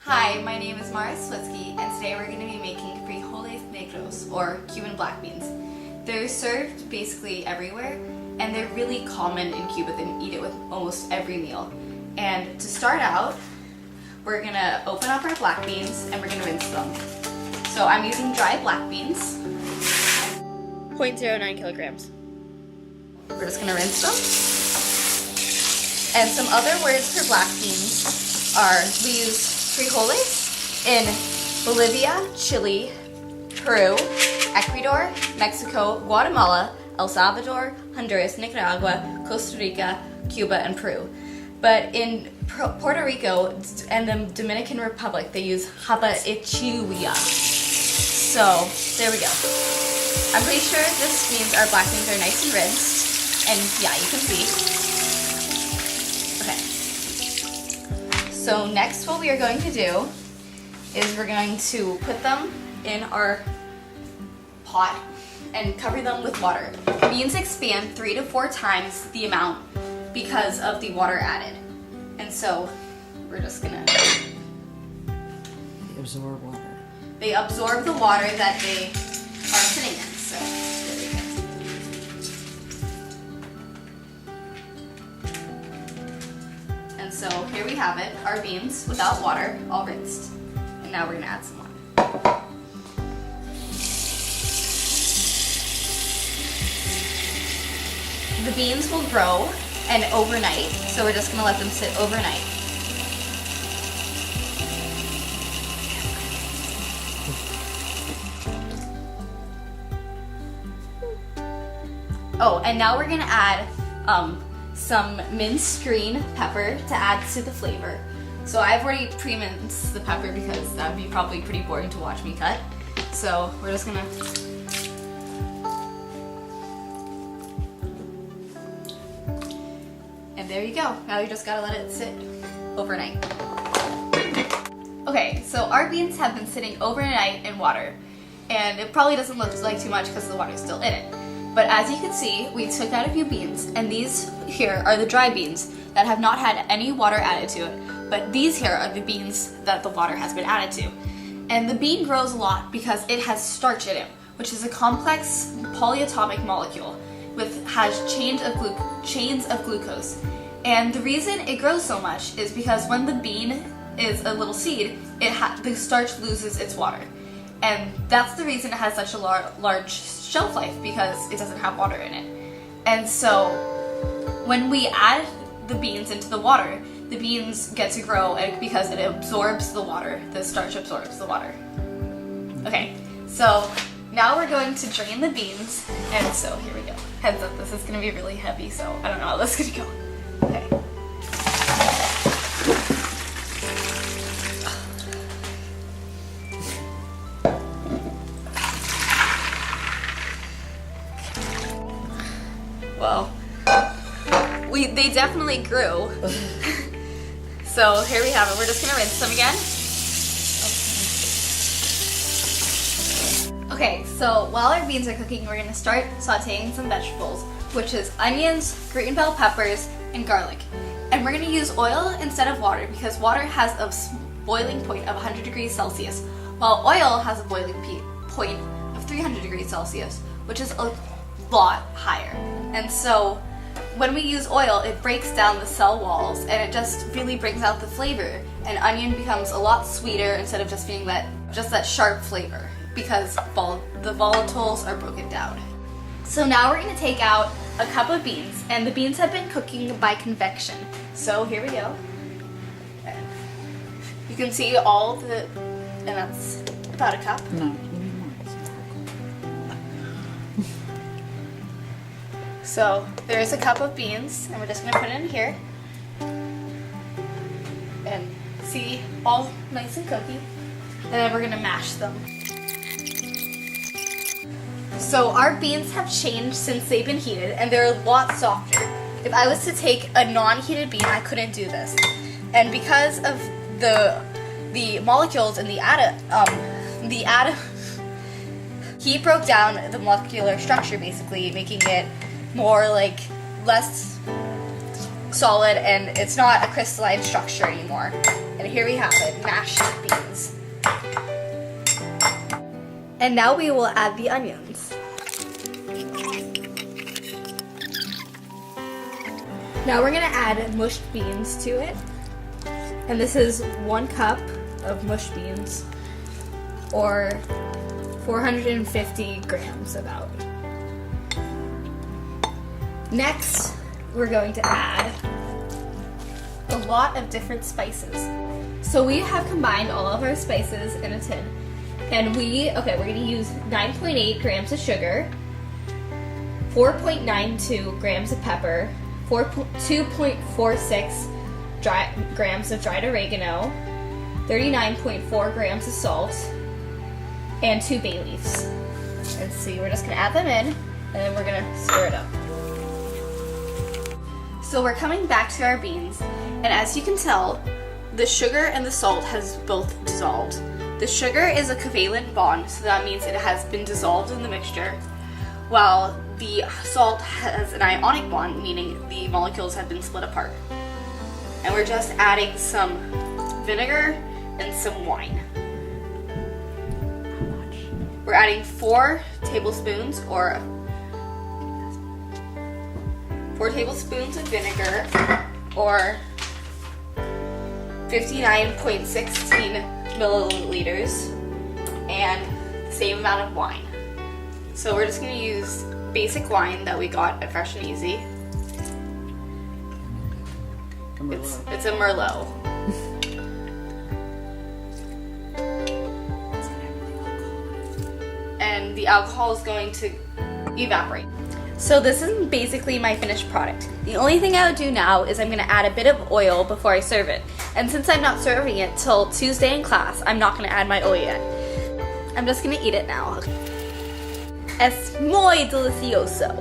Hi, my name is Switzky, and today we're going to be making frijoles negros, or Cuban black beans. They're served basically everywhere, and they're really common in Cuba. They eat it with almost every meal. And to start out, we're going to open up our black beans, and we're going to rinse them. So I'm using dry black beans. 0.09 kilograms. We're just going to rinse them. And some other words for black beans are, we use frijoles in Bolivia, Chile, Peru, Ecuador, Mexico, Guatemala, El Salvador, Honduras, Nicaragua, Costa Rica, Cuba, and Peru. But in Puerto Rico and the Dominican Republic, they use haba-ichia. So, there we go. I'm pretty sure this means our black beans are nice and rinsed. And yeah, you can see. Okay. So next what we are going to do is we're going to put them in our pot and cover them with water. Beans expand 3 to 4 times the amount because of the water added. And so we're just gonna... They absorb water. They absorb the water that they are sitting in. So there we go. And so here we have it, our beans without water, all rinsed. And now we're gonna add some water. The beans will grow and overnight, so we're just gonna let them sit overnight. Oh, and now we're gonna add some minced green pepper to add to the flavor. So I've already pre-minced the pepper because that would be probably pretty boring to watch me cut. So we're just gonna... And there you go. Now you just gotta let it sit overnight. Okay, so our beans have been sitting overnight in water. And it probably doesn't look like too much because the water is still in it. But as you can see, we took out a few beans, and these here are the dry beans that have not had any water added to it. But these here are the beans that the water has been added to. And the bean grows a lot because it has starch in it, which is a complex polyatomic molecule has chains of glucose. And the reason it grows so much is because when the bean is a little seed, the starch loses its water. And that's the reason it has such a large shelf life, because it doesn't have water in it. And so when we add the beans into the water, the beans get to grow, and because it absorbs the water, the starch absorbs the water. Okay, so now we're going to drain the beans, and so here we go. Heads up, this is going to be really heavy, so I don't know how this is going to go. Okay. Well, they definitely grew. So here we have it. We're just gonna rinse them again. Okay, so while our beans are cooking, we're gonna start sauteing some vegetables, which is onions, green bell peppers, and garlic. And we're gonna use oil instead of water because water has a boiling point of 100 degrees Celsius, while oil has a boiling point of 300 degrees Celsius, which is a lot higher. And so when we use oil, it breaks down the cell walls and it just really brings out the flavor. And onion becomes a lot sweeter instead of just being that sharp flavor because the volatiles are broken down. So now we're gonna take out a cup of beans, and the beans have been cooking by convection. So here we go. You can see all and that's about a cup. No. So there's a cup of beans, and we're just gonna put it in here. And see, all nice and cookie. And then we're gonna mash them. So our beans have changed since they've been heated, and they're a lot softer. If I was to take a non-heated bean, I couldn't do this. And because of the molecules in the heat broke down the molecular structure, basically making it more less solid and it's not a crystalline structure anymore. And here we have it, mashed beans. And now we will add the onions. Now we're gonna add mushed beans to it. And this is 1 cup of mushed beans, or 450 grams about. Next, we're going to add a lot of different spices. So we have combined all of our spices in a tin. And we're gonna use 9.8 grams of sugar, 4.92 grams of pepper, 2.46 grams of dried oregano, 39.4 grams of salt, and 2 bay leaves. And see, we're just gonna add them in, and then we're gonna stir it up. So we're coming back to our beans, and as you can tell, the sugar and the salt has both dissolved. The sugar is a covalent bond, so that means it has been dissolved in the mixture, while the salt has an ionic bond, meaning the molecules have been split apart. And we're just adding some vinegar and some wine. We're adding 4 tablespoons of vinegar, or 59.16 milliliters, and the same amount of wine. So we're just going to use basic wine that we got at Fresh and Easy. It's a Merlot. And the alcohol is going to evaporate. So this is basically my finished product. The only thing I would do now is I'm going to add a bit of oil before I serve it. And since I'm not serving it till Tuesday in class, I'm not going to add my oil yet. I'm just going to eat it now. Es muy delicioso.